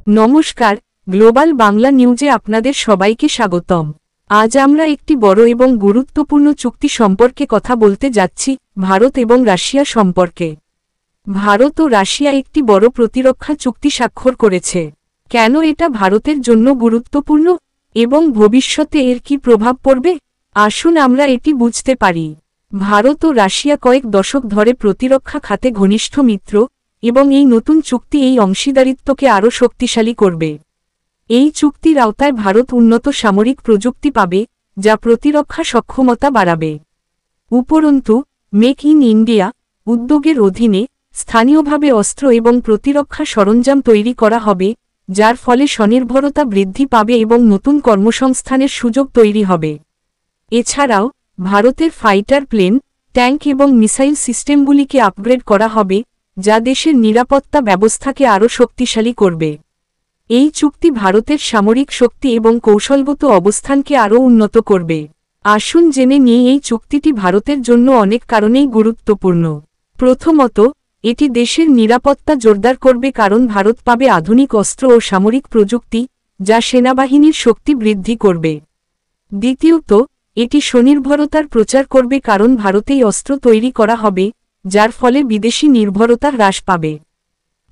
নমস্কার, গ্লোবাল বাংলা নিউজে আপনাদের সবাইকে স্বাগতম। আজ আমরা একটি বড় এবং গুরুত্বপূর্ণ চুক্তি সম্পর্কে কথা বলতে যাচ্ছি, ভারত এবং রাশিয়া সম্পর্কে। ভারত ও রাশিয়া একটি বড় প্রতিরক্ষা চুক্তি স্বাক্ষর করেছে। কেন এটা ভারতের জন্য গুরুত্বপূর্ণ এবং ভবিষ্যতে এর কী প্রভাব পড়বে, আসুন আমরা এটি বুঝতে পারি। ভারত ও রাশিয়া কয়েক দশক ধরে প্রতিরক্ষা খাতে ঘনিষ্ঠ মিত্র, এবং এই নতুন চুক্তি এই অংশীদারিত্বকে আরও শক্তিশালী করবে। এই চুক্তির আওতায় ভারত উন্নত সামরিক প্রযুক্তি পাবে, যা প্রতিরক্ষা সক্ষমতা বাড়াবে। উপরন্তু, মেক ইন ইন্ডিয়া উদ্যোগের অধীনে স্থানীয়ভাবে অস্ত্র এবং প্রতিরক্ষা সরঞ্জাম তৈরি করা হবে, যার ফলে স্বনির্ভরতা বৃদ্ধি পাবে এবং নতুন কর্মসংস্থানের সুযোগ তৈরি হবে। এছাড়াও, ভারতের ফাইটার প্লেন, ট্যাঙ্ক এবং মিসাইল সিস্টেমগুলিকে আপগ্রেড করা হবে, যা দেশের নিরাপত্তা ব্যবস্থাকে আরও শক্তিশালী করবে। এই চুক্তি ভারতের সামরিক শক্তি এবং কৌশলগত অবস্থানকে আরও উন্নত করবে। আসুন জেনে নিই এই চুক্তিটি ভারতের জন্য অনেক কারণেই গুরুত্বপূর্ণ। প্রথমত, এটি দেশের নিরাপত্তা জোরদার করবে কারণ ভারত পাবে আধুনিক অস্ত্র ও সামরিক প্রযুক্তি, যা সেনাবাহিনীর শক্তি বৃদ্ধি করবে। দ্বিতীয়ত, এটি স্বনির্ভরতার প্রচার করবে কারণ ভারতেই অস্ত্র তৈরি করা হবে, যার ফলে বিদেশি নির্ভরতা হ্রাস পাবে।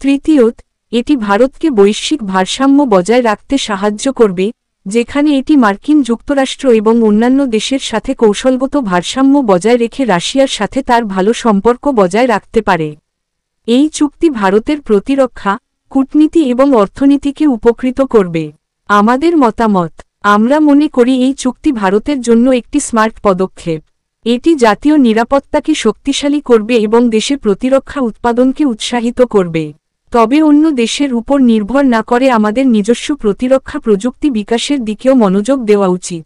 তৃতীয়ত, এটি ভারতকে বৈশ্বিক ভারসাম্য বজায় রাখতে সাহায্য করবে, যেখানে এটি মার্কিন যুক্তরাষ্ট্র এবং অন্যান্য দেশের সাথে কৌশলগত ভারসাম্য বজায় রেখে রাশিয়ার সাথে তার ভালো সম্পর্ক বজায় রাখতে পারে। এই চুক্তি ভারতের প্রতিরক্ষা, কূটনীতি এবং অর্থনীতিকে উপকৃত করবে। আমাদের মতামত, আমরা মনে করি এই চুক্তি ভারতের জন্য একটি স্মার্ট পদক্ষেপ। এটি জাতীয় নিরাপত্তাকে শক্তিশালী করবে এবং দেশে প্রতিরক্ষা উৎপাদনকে উৎসাহিত করবে। তবে অন্য দেশের উপর নির্ভর না করে আমাদের নিজস্ব প্রতিরক্ষা প্রযুক্তি বিকাশের দিকেও মনোযোগ দেওয়া উচিত।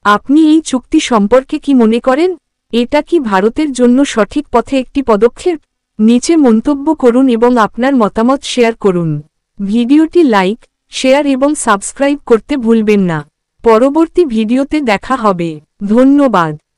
আপনি এই চুক্তি সম্পর্কে কি মনে করেন? এটা কি ভারতের জন্য সঠিক পথে একটি পদক্ষেপ? নিচে মন্তব্য করুন এবং আপনার মতামত শেয়ার করুন। ভিডিওটি লাইক, শেয়ার এবং সাবস্ক্রাইব করতে ভুলবেন না। পরবর্তী ভিডিওতে দেখা হবে। ধন্যবাদ।